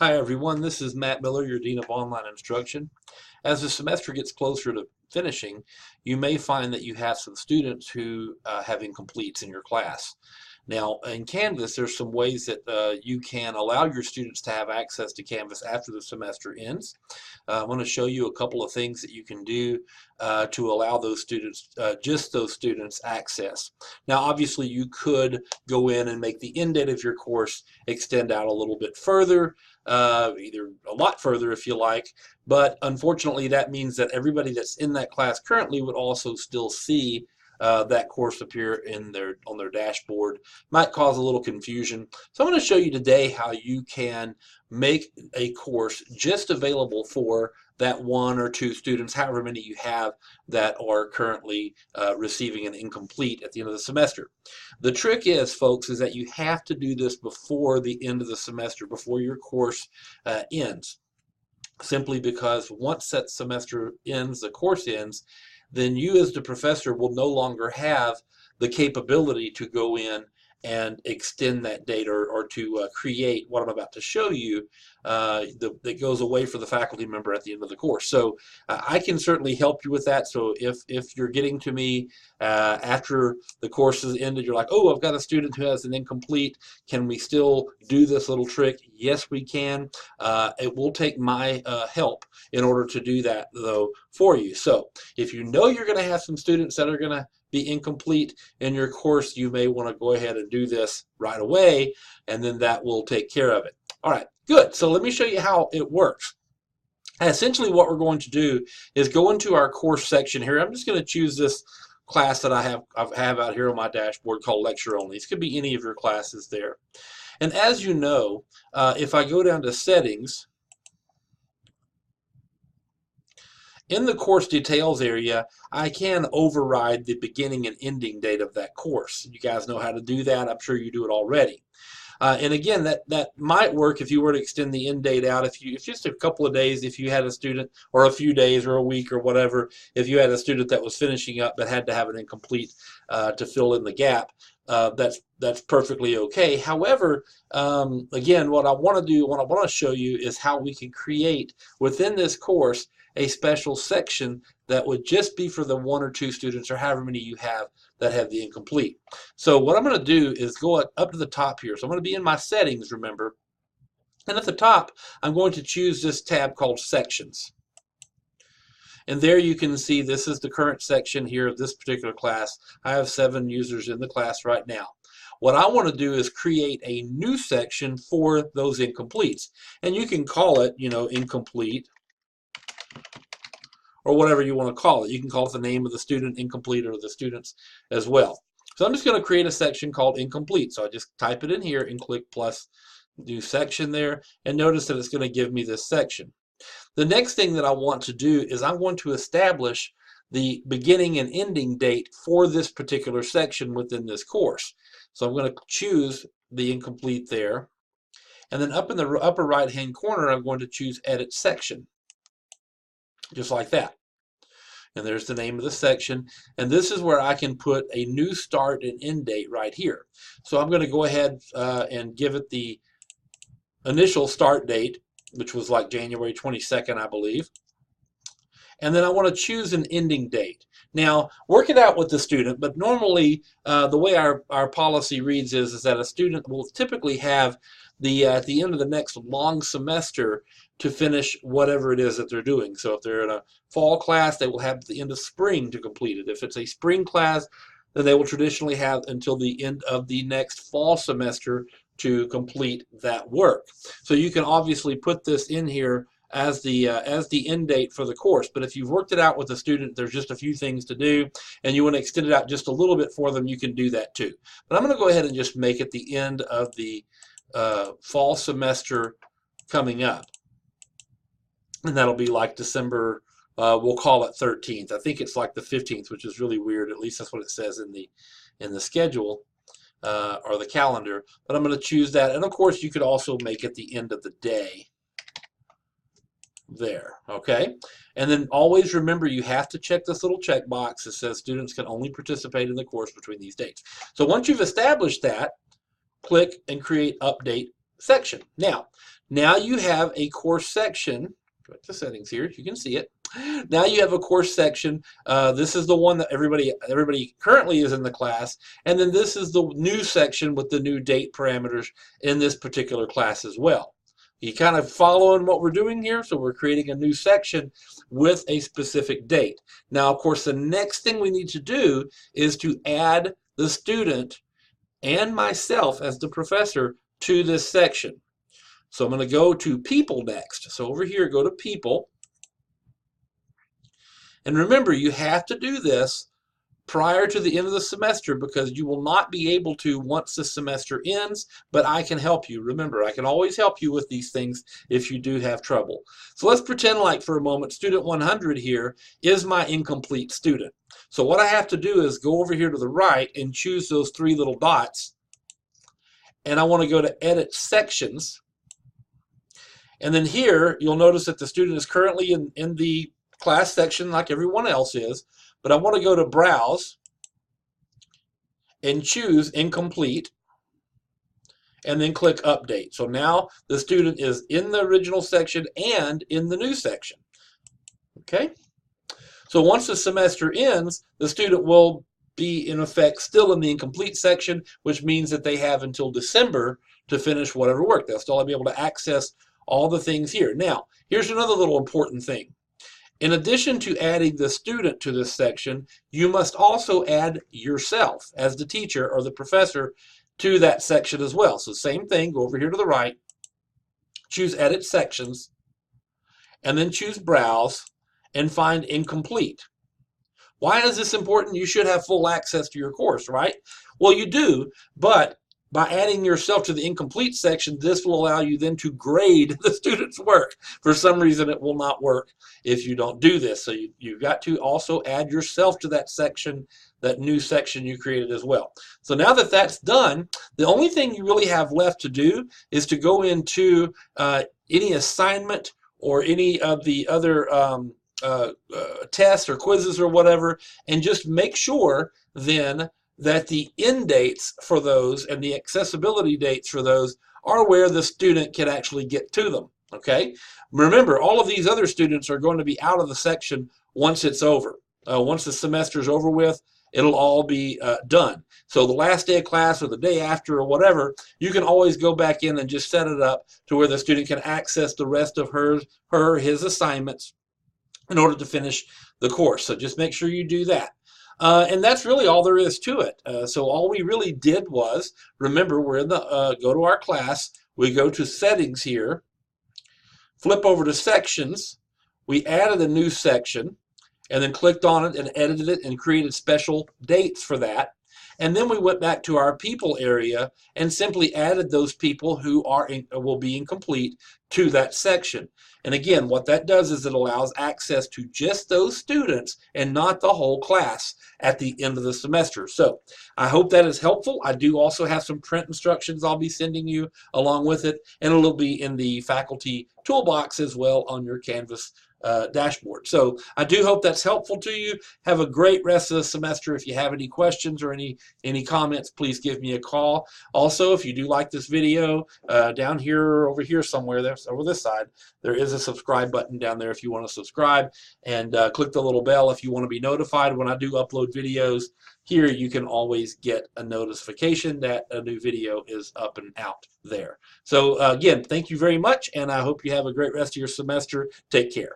Hi everyone, this is Matt Miller, your Dean of Online Instruction. As the semester gets closer to finishing, you may find that you have some students who have incompletes in your class. Now, in Canvas, there's some ways that you can allow your students to have access to Canvas after the semester ends. I'm going to show you a couple of things that you can do to allow those students, just those students, access. Now, obviously, you could go in and make the end date of your course extend out a little bit further, either a lot further if you like, but unfortunately that means that everybody that's in that class currently would also still see that course appear in on their dashboard. Might cause a little confusion. So I'm going to show you today how you can make a course just available for that one or two students, however many you have that are currently receiving an incomplete at the end of the semester. The trick is, folks, is that you have to do this before the end of the semester, before your course ends. Simply because once that semester ends, the course ends, then you as the professor will no longer have the capability to go in and extend that date or to create what I'm about to show you that goes away for the faculty member at the end of the course. So I can certainly help you with that. So if you're getting to me after the course is ended, you're like, oh, I've got a student who has an incomplete. Can we still do this little trick? Yes, we can. It will take my help in order to do that, though, for you. So if you know you're going to have some students that are going to be incomplete in your course, you may want to go ahead and do this right away, and then that will take care of it. All right, good. So let me show you how it works. Essentially what we're going to do is go into our course section here. I'm just going to choose this class that I have out here on my dashboard called Lecture Only. This could be any of your classes there. And as you know, if I go down to Settings, in the course details area, I can override the beginning and ending date of that course. You guys know how to do that. I'm sure you do it already. And again, that might work if you were to extend the end date out. If just a couple of days, if you had a student, or a few days, or a week, or whatever, if you had a student that was finishing up but had to have an incomplete to fill in the gap, that's perfectly okay. However, again, what I want to show you is how we can create within this course a special section that would just be for the one or two students, or however many you have that have the incomplete. So what I'm going to do is go up to the top here. So I'm going to be in my settings, remember, and at the top I'm going to choose this tab called Sections. And there you can see this is the current section here of this particular class. I have 7 users in the class right now. What I want to do is create a new section for those incompletes. And you can call it, incomplete, or whatever you want to call it. You can call it the name of the student, incomplete, or the students as well. So I'm just going to create a section called incomplete. So I just type it in here and click plus new section there, and notice that it's going to give me this section. The next thing that I want to do is I'm going to establish the beginning and ending date for this particular section within this course. So I'm going to choose the incomplete there, and then up in the upper right hand corner I'm going to choose edit section, just like that. And there's the name of the section, and this is where I can put a new start and end date right here. So I'm going to go ahead and give it the initial start date, which was like January 22nd, I believe. And then I want to choose an ending date. Now, work it out with the student, but normally the way our policy reads is that a student will typically have at the end of the next long semester to finish whatever it is that they're doing. So if they're in a fall class, they will have the end of spring to complete it. If it's a spring class, then they will traditionally have until the end of the next fall semester to complete that work. So you can obviously put this in here as the end date for the course. But if you've worked it out with a student, there's just a few things to do, and you want to extend it out just a little bit for them, you can do that too. But I'm going to go ahead and just make it the end of the fall semester coming up, and that'll be like December. We'll call it 13th. I think it's like the 15th, which is really weird. At least that's what it says in the schedule or the calendar. But I'm going to choose that, and of course you could also make it the end of the day there. Okay, and then always remember you have to check this little checkbox that says students can only participate in the course between these dates. So once you've established that, click and create update section. Now, Now you have a course section. Go back to settings here. You can see it. Now you have a course section. This is the one that everybody currently is in the class, and then this is the new section with the new date parameters in this particular class as well. You kind of following what we're doing here? So we're creating a new section with a specific date. Now, of course, the next thing we need to do is to add the student and myself as the professor to this section. So I'm going to go to People next. So over here, go to People. And remember, you have to do this prior to the end of the semester because you will not be able to once the semester ends, but I can help you. Remember, I can always help you with these things if you do have trouble. So let's pretend like for a moment student 100 here is my incomplete student. So what I have to do is go over here to the right and choose those three little dots. And I want to go to Edit Sections. And then here, you'll notice that the student is currently in the class section like everyone else is, but I want to go to Browse and choose Incomplete and then click Update. So now the student is in the original section and in the new section. Okay? So once the semester ends, the student will be in effect still in the incomplete section, which means that they have until December to finish whatever work. They'll still be able to access all the things here. Now, here's another little important thing. In addition to adding the student to this section, you must also add yourself as the teacher or the professor to that section as well. So same thing, go over here to the right, choose Edit Sections, and then choose Browse and find Incomplete. Why is this important? You should have full access to your course, right? Well, you do, but by adding yourself to the incomplete section, this will allow you then to grade the student's work. For some reason, it will not work if you don't do this. So you've got to also add yourself to that section, that new section you created as well. So now that that's done, the only thing you really have left to do is to go into any assignment or any of the other tests or quizzes or whatever, and just make sure then that the end dates for those and the accessibility dates for those are where the student can actually get to them. Okay? Remember, all of these other students are going to be out of the section once it's over. Once the semester is over with, it'll all be done. So the last day of class or the day after or whatever, you can always go back in and just set it up to where the student can access the rest of his assignments in order to finish the course. So just make sure you do that. And that's really all there is to it. So all we really did was, remember, we're in the, go to our class, we go to Settings here, flip over to Sections, we added a new section, and then clicked on it and edited it and created special dates for that. And then we went back to our People area and simply added those people who will be incomplete to that section. And again, what that does is it allows access to just those students and not the whole class at the end of the semester. So I hope that is helpful. I do also have some print instructions I'll be sending you along with it, and it'll be in the faculty toolbox as well on your Canvas dashboard. So I do hope that's helpful to you. Have a great rest of the semester. If you have any questions or any comments, please give me a call. Also, if you do like this video, down here or over here somewhere, there's over this side, there is a subscribe button down there if you want to subscribe, and click the little bell if you want to be notified when I do upload videos. Here you can always get a notification that a new video is up and out there. So again, thank you very much, and I hope you have a great rest of your semester. Take care.